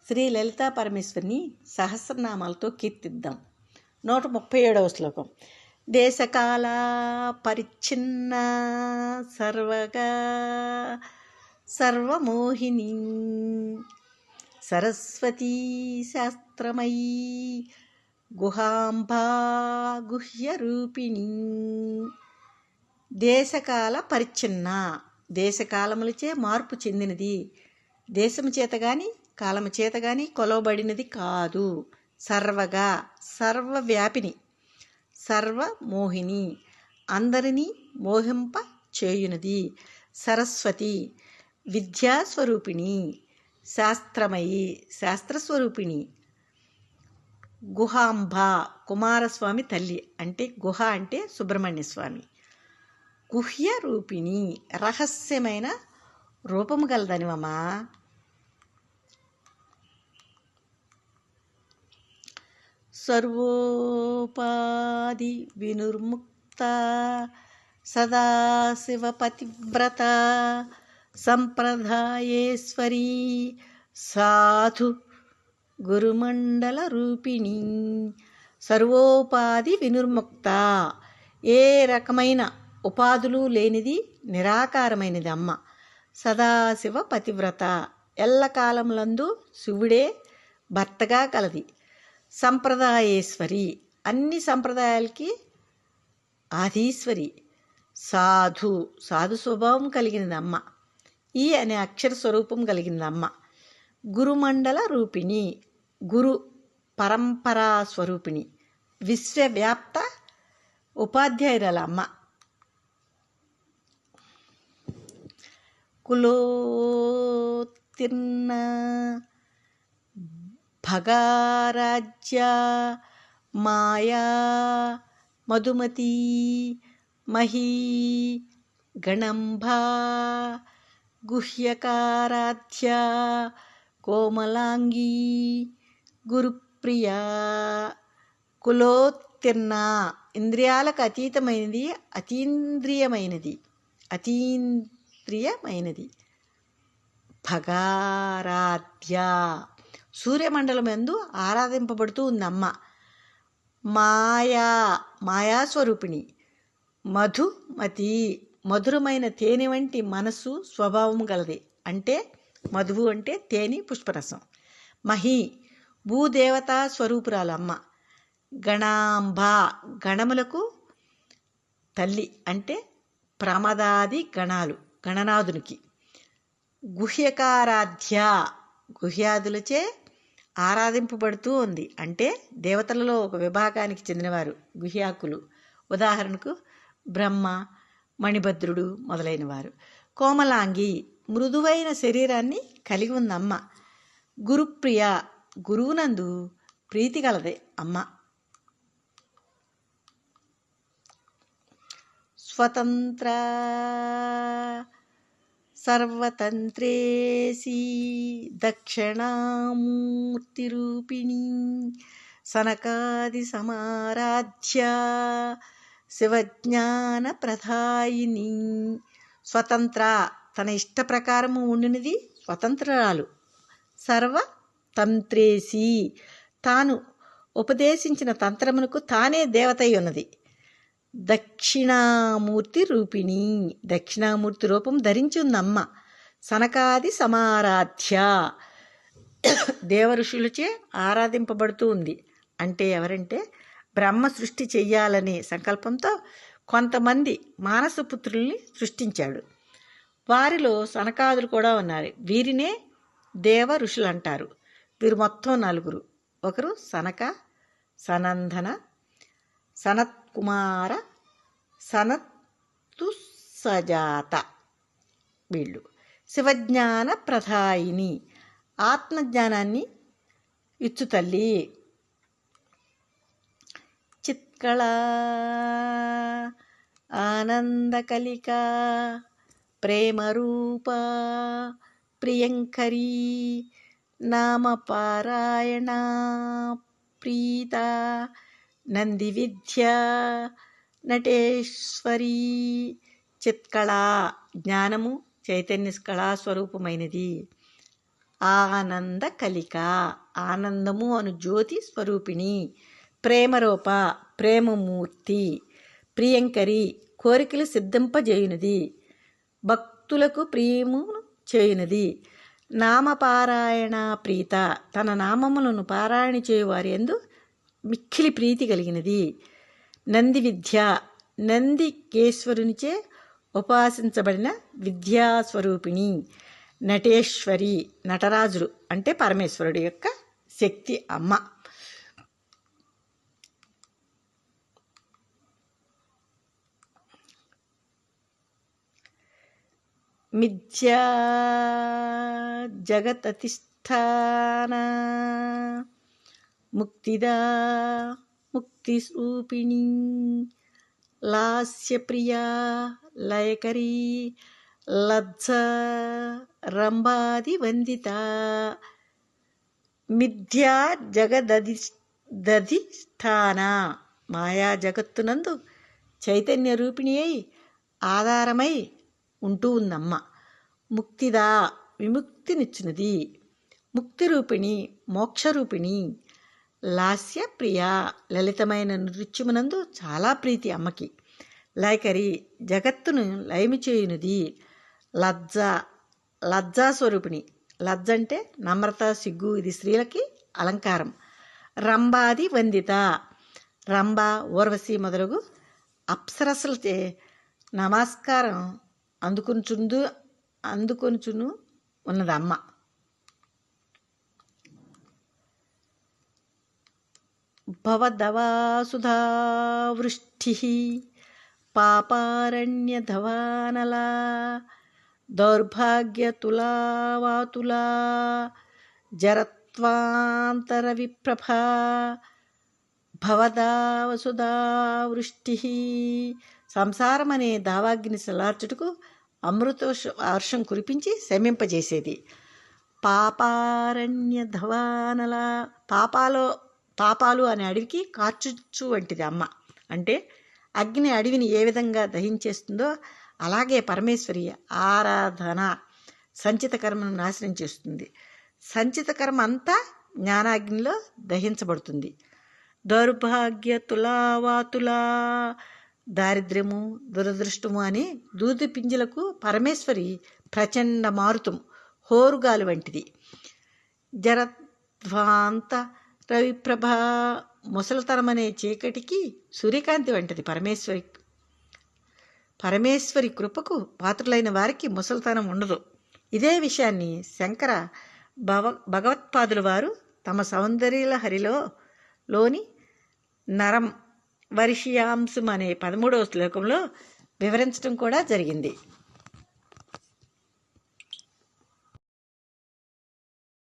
శ్రీ లలితా పరమేశ్వరిని సహస్రనామాలతో కీర్తిద్దాం. 137వ శ్లోకం. దేశకాల పరిచ్ఛిన్న సర్వగా సర్వమోహిని సరస్వతీ శాస్త్రమయీ గుహాంబా గుహ్యరూపిణి. దేశకాల పరిచ్ఛిన్న, దేశకాలములచే మార్పు చెందినది, దేశము చేత గాని కాలము చేత గాని కొలవబడినది కాదు. సర్వగా, సర్వవ్యాపిని, సర్వమోహిని, అందరినీ మోహింప చేయునది. సరస్వతి, విద్యాస్వరూపిణి, శాస్త్రమయి, శాస్త్రస్వరూపిణి. గుహాంబ, కుమారస్వామి తల్లి, అంటే గుహ అంటే సుబ్రహ్మణ్య స్వామి. గుహ్య రూపిణి, రహస్యమైన రూపము గలదనివమ్మా. సర్వోపాధి వినుర్ముక్త సదాశివ పతివ్రత సంప్రదాయేశ్వరీ సాధు గురుమండల రూపిణి. సర్వోపాధి వినుర్ముక్త, ఏ రకమైన ఉపాధులు లేనిది, నిరాకారమైనది అమ్మ. సదాశివ పతివ్రత, ఎల్లకాలములందు శివుడే భర్తగా కలది. సంప్రదాయేశ్వరి, అన్ని సంప్రదాయాలకి ఆదీశ్వరి. సాధు, సాధు స్వభావం కలిగినదమ్మ. ఈ అనే అక్షర స్వరూపం కలిగినదమ్మ. గురుమండల రూపిణి, గురు పరంపరా స్వరూపిణి, విశ్వవ్యాప్త ఉపాధ్యాయురాల అమ్మ. కులోత్తీర్ణ భగారాజ్య మాయా మధుమతి మహీ గణంభా గుహ్యకారాధ్య కోమలాంగీ గురుప్రియా. కులోత్తీర్ణ, ఇంద్రియాలకు అతీతమైనది, అతీంద్రియమైనది. భగారాధ్య, సూర్యమండలం యందు ఆరాధింపబడుతూ ఉందమ్మ. మాయాస్వరూపిణి. మధుమతి, మధురమైన తేనె వంటి మనస్సు స్వభావం గలది, అంటే మధువు అంటే తేనె పుష్పరసం. మహి, భూదేవతా స్వరూపురాలు అమ్మ. గణాంబ, గణములకు తల్లి, అంటే ప్రమదాది గణాలు, గణనాథునికి. గుహ్యకారాధ్య, గుహ్యాదులచే ఆరాధింపబడుతూ ఉంది, అంటే దేవతలలో ఒక విభాగానికి చెందినవారు గుహ్యాకులు. ఉదాహరణకు బ్రహ్మ, మణిభద్రుడు మొదలైనవారు. కోమలాంగి, మృదువైన శరీరాన్ని కలిగి ఉందమ్మ. గురుప్రియ, గురువునందు ప్రీతి గలదే అమ్మ. స్వతంత్ర సర్వతంత్రేసి దక్షిణామూర్తిరూపిణి సనకాది సమారాధ్య శివజ్ఞాన ప్రదాయిని. స్వతంత్ర, తన ఇష్ట ప్రకారము ఉండినది, స్వతంత్రాలు. సర్వతంత్రేసి, తాను ఉపదేశించిన తంత్రమునకు తానే దేవతై ఉన్నది. దక్షిణామూర్తి రూపిణి, దక్షిణామూర్తి రూపం ధరించి ఉందమ్మ. సనకాది సమారాధ్య, దేవ ఋషులచే ఆరాధింపబడుతూ ఉంది, అంటే ఎవరంటే బ్రహ్మ సృష్టి చెయ్యాలనే సంకల్పంతో కొంతమంది మానసపుత్రుల్ని సృష్టించాడు. వారిలో సనకాదులు కూడా ఉన్నారు. వీరినే దేవ ఋషులు అంటారు. వీరు మొత్తం 4. ఒకరు సనక, సనందన, సనత్కుమార, సనత్తుసజాత. వీళ్ళు శివజ్ఞాన ప్రదాయిని, ఆత్మజ్ఞానాన్ని ఇచ్చు తల్లి. చిత్కళ ఆనందకలిక ప్రేమరూప ప్రియంకరీ నామపారాయణ ప్రీత నంది విద్య నటేశ్వరీ. చిత్కళ, జ్ఞానము చైతన్య కళాస్వరూపమైనది. ఆనంద కలిక, ఆనందము అను జ్యోతి స్వరూపిణి. ప్రేమరూప, ప్రేమమూర్తి. ప్రియంకరి, కోరికలు సిద్ధింపజేయునది, భక్తులకు ప్రియమును చేయునది. నామపారాయణ ప్రీత, తన నామములను పారాయణ చేయువారి యందు మిక్కిలి ప్రీతి కలిగినది. నంది విద్య, నందికేశ్వరునిచే ఉపాసించబడిన విద్యాస్వరూపిణి. నటేశ్వరి, నటరాజుడు అంటే పరమేశ్వరుడు యొక్క శక్తి అమ్మ. మిథ్యా జగతధిష్ఠాన ముక్తిదా ముక్తిస్వరూపిణి. లాస్యప్రియా లయకరీ లజ్జ రంభాది వందిత. మిథ్యా జగదధిష్ఠాన, మాయా జగత్తునందు చైతన్య రూపిణి అయి ఆధారమై ఉంటూ ఉందమ్మ. ముక్తిదా, విముక్తినిచ్చునది. ముక్తిరూపిణి, మోక్షరూపిణి. లాస్య ప్రియ, లలితమైన నృత్యమునందు చాలా ప్రీతి అమ్మకి. లయకరి, జగత్తును లయము చేయునది. లజ్జ, లజ్జాస్వరూపిణి. లజ్జ అంటే నమ్రత, సిగ్గు, ఇది స్త్రీలకి అలంకారం. రంభాది వందిత, రంభ, ఊర్వశి మొదలగు అప్సరసలచే నమస్కారం అందుకొనుచును ఉన్నదమ్మ. భవదవాసుధా వృష్టి పాపారణ్యధవానలా దౌర్భాగ్యతులావాతులా జరత్వాంతర విప్రభా. భవదావసుధా వృష్టి, సంసారమనే దావాగ్ని సలార్చుటకు అమృత వర్షం కురిపించి శమింపజేసేది. పాపారణ్య ధవానల, పాపాలు అనే అడవికి కార్చుచ్చు వంటిది అమ్మ. అంటే అగ్ని అడవిని ఏ విధంగా దహించేస్తుందో అలాగే పరమేశ్వరి ఆరాధన సంచిత కర్మను నాశనం చేస్తుంది. సంచిత కర్మ అంతా జ్ఞానాగ్నిలో దహించబడుతుంది. దౌర్భాగ్య తులావాతులా, దారిద్ర్యము, దురదృష్టము అని దూది పింజలకు పరమేశ్వరి ప్రచండ మారుతం, హోరుగాలు వంటిది. జరధ్వాంత రవిప్రభ, ముసలితనమనే చీకటికి సూర్యకాంతి వంటిది పరమేశ్వరి కృపకు పాత్రులైన వారికి ముసలితనం ఉండదు. ఇదే విషయాన్ని శంకర భగవత్పాదుల వారు తమ సౌందర్యలహరిలోని నరం వర్షియాంశం అనే 13వ శ్లోకంలో వివరించడం కూడా జరిగింది.